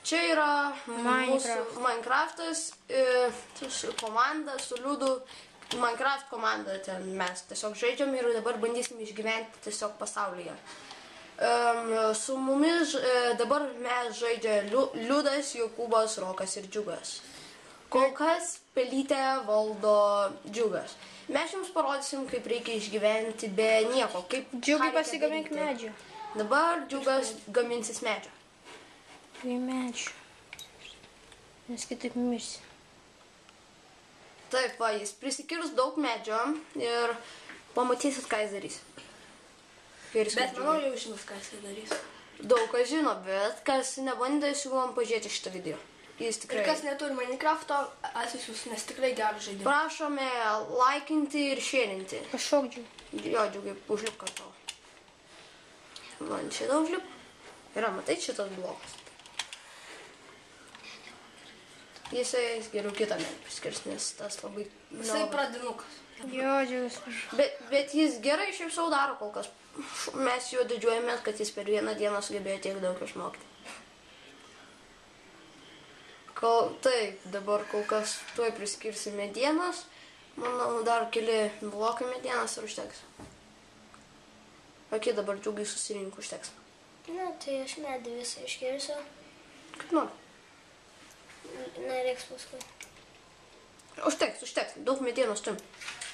Čia yra mūsų Minecraftas, su komanda, su Liudu. Minecraft komanda ten mes tiesiog žaidžiam ir dabar bandysim išgyventi tiesiog pasaulyje. Su mumis dabar mes žaidžia Liudas, Jokūbas, Rokas ir Džiugas. Kol kas pelytę valdo Džiugas. Mes jums parodysim, kaip reikia išgyventi be nieko. Džiugai pasigamink medžių. Dabar Džiugas gaminsis medžio. Medžių. Nes kitaip mirsi. Taip, va, jis prisikirs daug medžio ir pamatysit, ką jis darys. Bet manau, jau žinos, ką jis darys. Daug kas žino, bet kas nebandė, siūlom pažiūrėti šitą video. Jis tikrai... Ir kas neturi Minecrafto, atsisius, nes tikrai geras žaidimas. Prašome laikinti ir šėrinti. Pašok, Džiugai. Jo, Džiugai, užlip kartu. Man šitą užlip. Yra, matai, šitas blokas. Jisai geriau kitą medį priskirs, nes tas labai... Jisai pradinukas. Jo, Džiugas. Bet jis gerai šiaip savo daro kol kas. Mes juo didžiuojamės, kad jis per vieną dieną sugebėjo tiek daug išmokti. Taip, dabar kol kas tuoj priskirsim medienos. Manau, dar keli blokai medienos ir užteks. Ok, dabar Džiugai susirink užteks. Na, tai aš medį visą iškirsiu. Kaip nori. Nereiks paskui. Užteks. Daug medienos turim.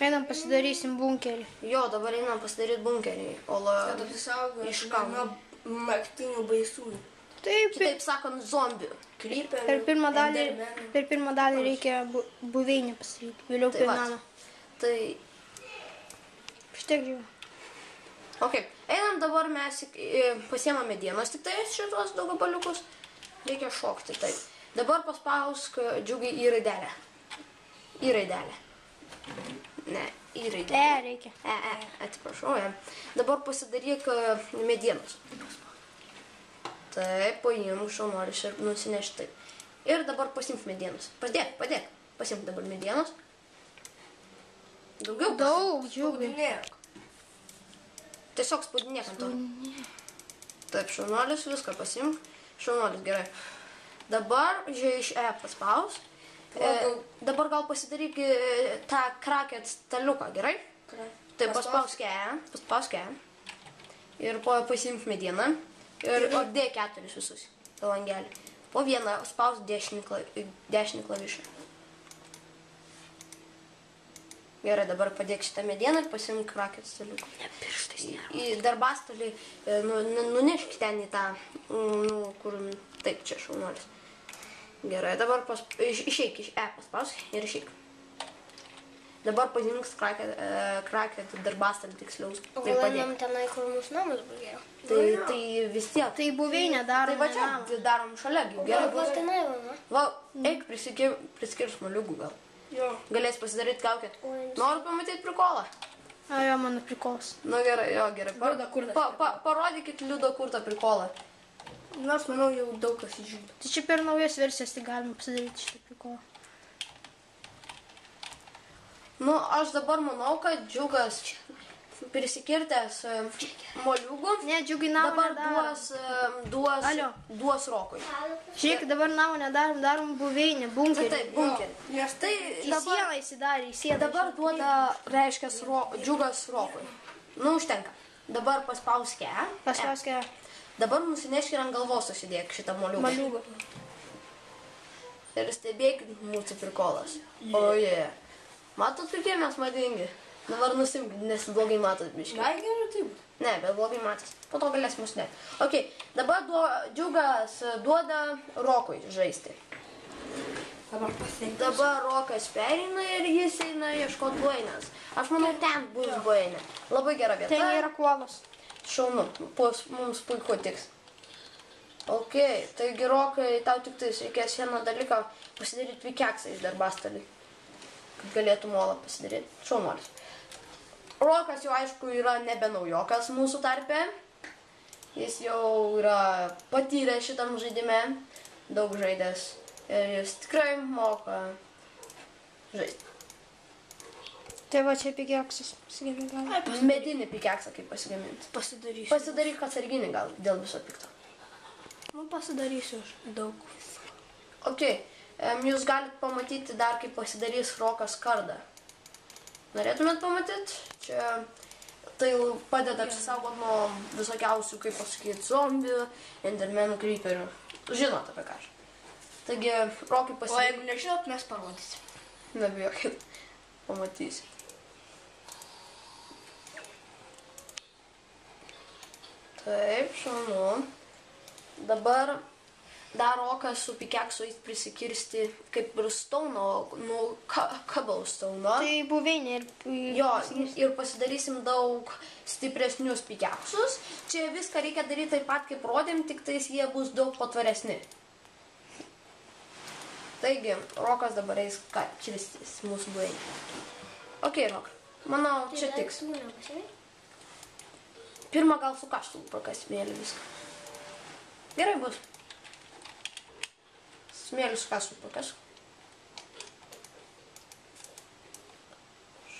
Einam pasidarysim bunkerį. Jo, dabar einam pasidaryti bunkerį. Kad apsisaugo iš naktinių baisųjų. Taip, Kitaip sakant, zombių. per pirmą dalį reikia buveinę pasidaryti. Vėliau prie namo. Tai... Štiek, Džiugai. Ok, einam dabar mes pasiemam medienos, tik tai šitos daug gabaliukus. Reikia šokti, taip. Dabar paspausk Džiugai į raidelę. Į raidelę. Ne, į raidelę. Reikia. Atsiprašau, Dabar pasidaryk medienos. Taip, paimk šaunuolis ir nusineš taip. Ir dabar pasimk medienos. Padėk. Pasimk dabar medienos. Daugiau? Daug, Džiugai. Spaudinėk. Tiesiog spaudinėk ant to. Taip, šaunuolis viską pasimk. Šaunuolis, gerai. Dabar iš paspaus. Dabar gal pasidaryk tą kraket staliuką, gerai? Taip, paspausk ją. Ir pasimk medieną. Ir apdėk 4 visus į langelį. Po vieną spausk dešinį klavišą. Gerai, dabar padėk šitą medieną ir pasimk kraket staliuką. Pirštais nėra. Į darbastalį nunešk ten į tą, kur, taip, čia šaunuolis. Gerai, dabar išeik iš paspausk ir išeik. Dabar pasimk kraket darbastalį tiksliau. O gal einam tenai, kur mūsų namus bus geriau? Tai vis tiek. Tai buveinę darom. Tai va čia darom šalia. Gal tenai, va? Va, eik priskirs moliūgų gal. Jo. Galės pasidaryti kaukę. Noriu pamatyti prikolą. Jo, mano prikolas. Nu gerai, jo, gerai. Liudo kurtą. Parodykit Liudo kurtą prikolą. Nors, manau, jau daug kas žino. Tai čia per naujas versijas tai galima pasidaryti šitą prikolą. Nu, aš dabar manau, kad Džiugas prisikirtęs moliūgų. Ne, Džiugai namo dabar duos Rokui. Žiūrėk, dabar namo nedarom, darom buveinę, bunkerį. Taip, bunkerį. Nes tai Į sieną įsidarė, į sieną. Dabar duoda, reiškia, Džiugas Rokui. Nu, užtenka. Dabar paspausk ją. Paspausk ją. Dabar nusinešk ir ant galvos susidėk šitą moliūgą. Moliūgą. Ir stebėkit mūsų prikolas. Oje. Matot, kokie mes madingi? Dabar nusimk, nes blogai matot biškai. gal gerai taip. Ne, bet blogai matos. Po to galėsim užsidėti. Ok, dabar Džiugas duoda Rokui žaisti. Dabar pasiekti. Dabar Rokas pereina ir jis eina ieškoti bueinės. Aš manau, ten bus bueinė. Labai gera vieta. Ten yra kuolos. Šaunu, mums puiku tiks. Ok, taigi Rokai, tau tik tais reikės vieną dalyką pasidaryti pikeksą iš darbastalį. Kad galėtų molą pasidaryti. Šaunuolis. Rokas jau aišku yra nebe naujokas mūsų tarpe. Jis jau yra patyręs šitam žaidime. Daug žaidęs. Ir jis tikrai moka žaisti. Tai va čia pikeksas. Medinį pikeksą kaip pasigaminti. Pasidarysiu. Pasidaryk atsarginį gal dėl viso pikto. Nu, pasidarysiu aš daug. Ok, jūs galite pamatyti dar, kaip pasidarys Rokas kardą. Norėtumėt pamatyti? Čia tai padeda apsisaugoti nuo visokiausių, kaip pasakyti, zombių, endermenų, creeperių. Žinot apie ką aš. Taigi, Rokai O pasidarys... jeigu nežinot, mes parodysim. Nebijokit, pamatysit. Taip, šaunu. Dabar dar Rokas su pikeksu eis prisikirsti kaip ir stauno, nu, cobblestone. Tai buveinė ir... Jo, ir pasidarysim daug stipresnius pikeksus. Čia viską reikia daryti taip pat, kaip rodėm, tik tais jie bus daug patvaresni. Taigi, Rokas dabar eis kirstis mūsų buveinį. Ok, Rok, manau, čia tiks. Pirmą gal su kaštuvu prakas smėlį viską. Gerai bus. Smėlį su kaštuvu prakas.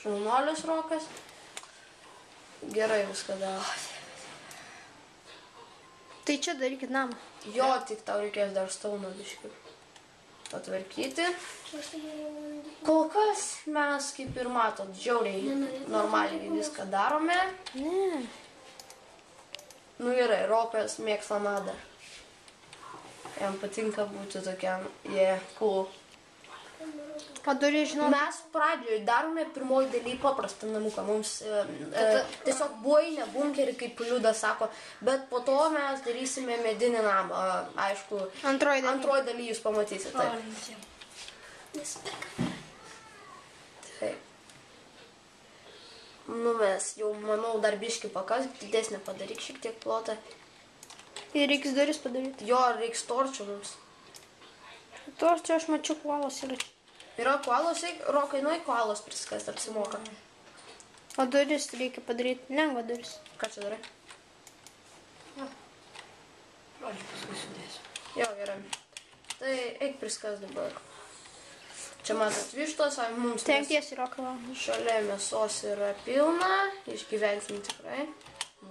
Šaunuolis Rokas. Gerai viską daro. Tai čia darykit namą. Jo, tik tau reikės dar stauno biškių patvarkyti. Kol kas mes, kaip ir matot, žiauriai normaliai viską darome. Ne. Nu gerai, Rokas mėgsta madą. Jam patinka būti tokiam, cool. O turi žinoti... Mes pradžioje darome pirmoji daly paprastą namuką. Mums tiesiog buveinė, bunkerį, kaip Liudas sako, bet po to mes darysime medinį namą. Aišku, antroji daly jūs pamatysite. Taip. Nu mes jau, manau, dar biškį pakas, didesnę padaryk šiek tiek plotą. Ir reiks duris padaryti. Jo, reiks torčių mums. Torčių aš mačiau koalos yra. Yra koalos, Rokai, nu į koalos priskast apsimoka. O duris reikia padaryti, lengva duris. Ką čia darai? Žodžiu, paskui sudėsiu. Jo, gerai. Tai eik priskas dabar. Čia matot vištos, mums Taip tiesiai Rokava. šalia mėsos yra pilna, išgyvensim tikrai.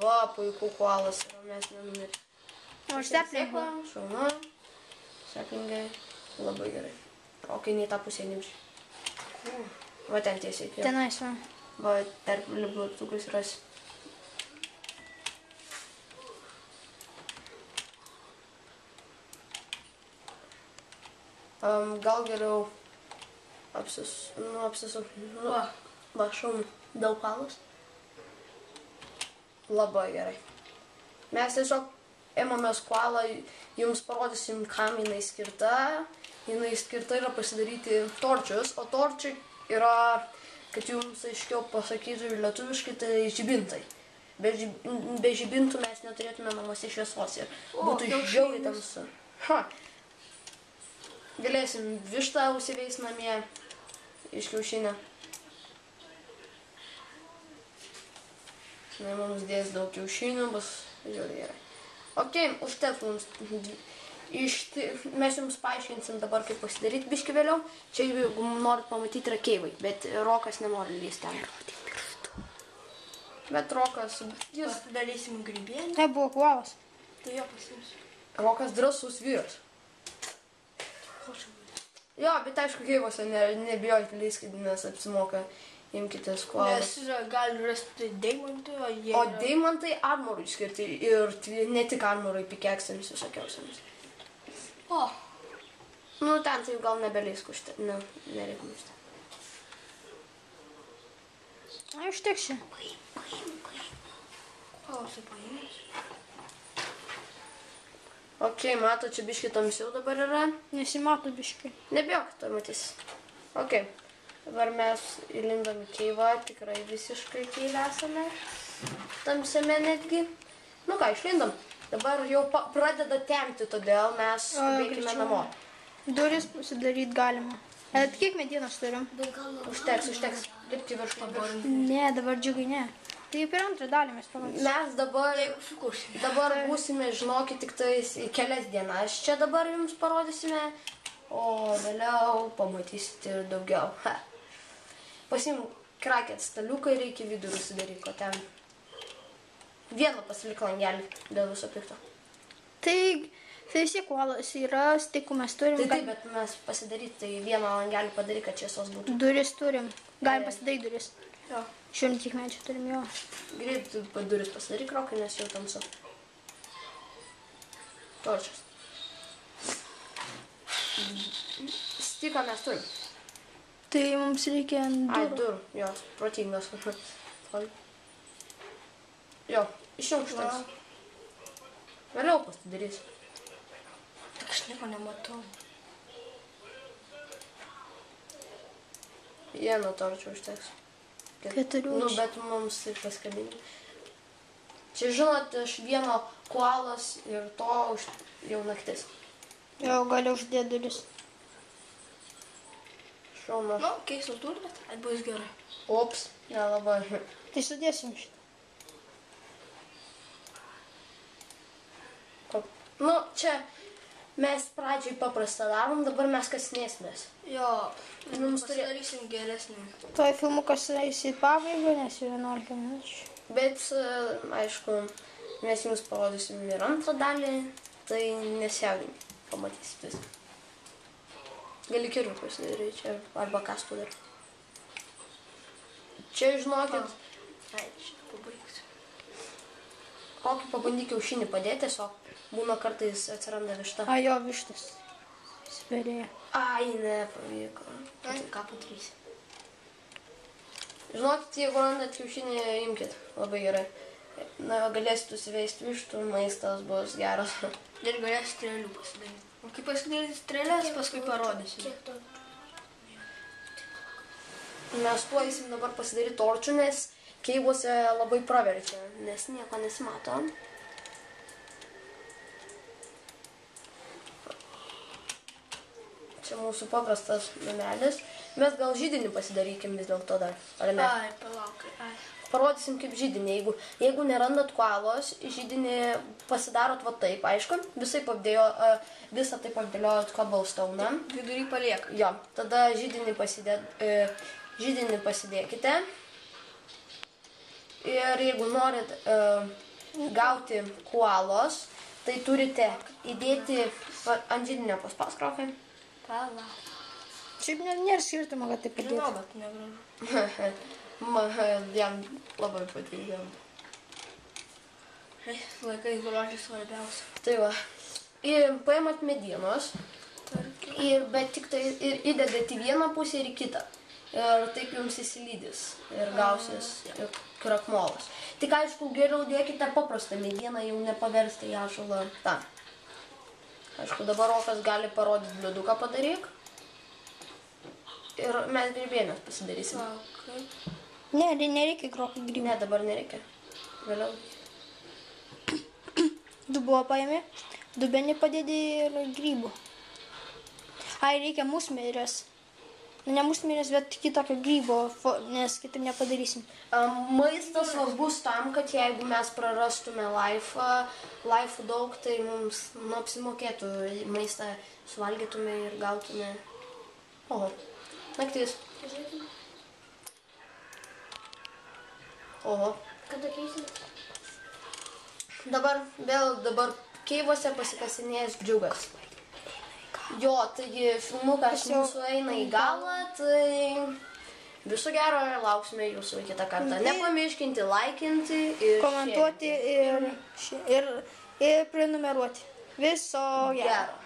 Va, puiku koalas yra, mes nenumirsim. O aš teplinku. Šaunu. Seklingai. Labai gerai. Rokai, nei tą pusę nimši. Va ten tiesiai. Tenais, va. Va, tarp liplaktukus rasi. Gal geriau Va, šaunu. Daug kalos. Labai gerai. Mes tiesiog ėmamės koalą, jums parodysim, kam jinai skirta. Jinai skirta yra pasidaryti torčius, o torčiai yra, kad jums aiškiau pasakytų ir lietuviškai, tai žibintai. Be žibintų mes neturėtume namuose šviesos ir būtų žiauriai tamsu. Galėsim vištą užsiveis namie iš kiaušinio. Mums dės daug kiaušinių, bus žiauriai gerai. Ok, užteks mums. Mes jums paaiškinsim dabar, kaip pasidaryti biškį vėliau. Čia, jeigu norit pamatyti, yra keivai, bet Rokas nenori lysti ten. Bet Rokas, Jūs darysim grybienį. Tai buvo koalas. Tai jo pasimsiu. Rokas drąsus vyras. Jo, bet aišku, keivose nebijojate lyskit, nes apsimoka. Imkitės koalas. Nes gali rasti deimantų, O deimantai armorui skirti ir ne tik armorui, pikeksams visokiausiams. O, Nu, ten tai gal nebeleis kušti, ne, nereikia mušti. Na, užteks čia. klausiu paėmės. Ok, mato, čia biškį tamsiau dabar yra. Nesimato biškai. Nebijok, to matys. Ok, dabar mes įlindam į keivą, tikrai visiškai keivę esame. Tamsiame netgi. Nu ką, išlindam. Dabar jau pradeda temti, todėl mes veikime namo. Duris pasidaryti galima. Bet kiek medienos turim? Užteks. Lipti viršų. Ne, dabar džiugai ne. Tai per antrą dalį mes pamatysime. Mes dabar būsime, žinokit, tik tais kelias dienas čia dabar jums parodysime, o vėliau pamatysite ir daugiau. Pasim krakėt staliuką ir reikia vidurį sudaryti, o ten vieną pasilik langelį dėl viso pikto. Tai Tai vis tiek koalas yra, stikų mes turim. Tai taip, bet mes pasidaryti, tai vieną langelį padaryti, kad šviesos būtų. Duris turim. Galim pasidaryti duris. Jo. Žiūrint, kiek medžių turim jo. Greit duris pasidaryk, Rokai, nes jau tamsu. Torčias. Stiką mes turim. Tai mums reikia Ai, durų. durų, jo, protingas. Jo, išjung šitas. Vėliau pasidarys. Tik aš nieko nematau. Vieno torčio užteks. Keturių. Nu, bet mums tai paskabinti. Čia žinot, iš vieno koalos ir to jau naktis. Jo, galiu uždėti duris. Šauna. Nu, keistos durys, bet bus gerai. Ops, nelabai. Tai sudėsim šitą. Nu, čia mes pradžiai paprastą darom, dabar mes kasinėsimės. Jo, Mums pasidarysim geresnį. Toj filmukas eis į pabaigą, nes jau 11 minučių. Bet, aišku, mes jums parodysim ir antrą dalį, tai nesijaudink, pamatysit viską. Gali kirų pasidaryti čia, arba kastų dar. Čia, žinokit, Ai, šitą pabaigsiu. kokį pabandyk kiaušinį padėti, tiesiog būna kartais atsiranda višta. A, jo, vištas. Sperėjo. Ai, nepavyko. Tai ką padarysi? Žinokit, jeigu randat kiaušinį, imkit. Labai gerai. Na, galėsit užsiveisti vištų, maistas bus geras. Ir galės strėlių pasidaryti. O kai pasidaryti strėlės, paskui parodysiu. Kiek to? Mes tuo eisim dabar pasidaryti torčių, nes keivuose labai praverčia, nes nieko nesimato. Čia mūsų paprastas namelis. Mes gal židinį pasidarykim vis dėlto dar, ar ne? Ai, palauk, ai. Parodysim kaip židinį. Jeigu nerandat koalos, židinį pasidarot va taip, aišku. Visai pavdėjo, visą taip apdėliojot cobblestone. Vidury palieka. Jo, tada židinį pasidėkite. Ir jeigu norit gauti koalos, tai turite įdėti ant židinio paspauskraukę. Palauk. Šiaip nėra skirtumo, kad taip Žinau, padėti. bet negražu. Jam labai patinka. Laikais grožis svarbiausia. Tai va. Ir paimat medienos, bet tik tai ir įdedat į vieną pusę ir į kitą. Ir taip jums įsilydys ir gausis krakmolas. Tik aišku, geriau dėkite paprastą medieną, jau nepaversti į ąžuolą. Ta. Aišku, dabar Rokas gali parodyti bliuduką padaryk. Ir mes grybėnės pasidarysim. Palauk. Ne, nereikia grokų grybų. Ne, dabar nereikia. Vėliau. Dubuo paėmė, dubenį padėdė ir grybų. Ai, reikia musmirės. Ne musmirės, bet kitokio grybo, nes kitaip nepadarysim. Maistas svarbus tam, kad jeigu mes prarastume laifų daug, tai mums apsimokėtų maistą suvalgytume ir gautume. Oho, naktis. Oho. Kada keisim? Dabar keivuose pasikasinėjęs džiugas. Jo, taigi filmukas mūsų eina į galą, tai viso gero ir lauksime jūsų kitą kartą. Nepamirškinti, laikinti ir Komentuoti ir prenumeruoti. Viso gero.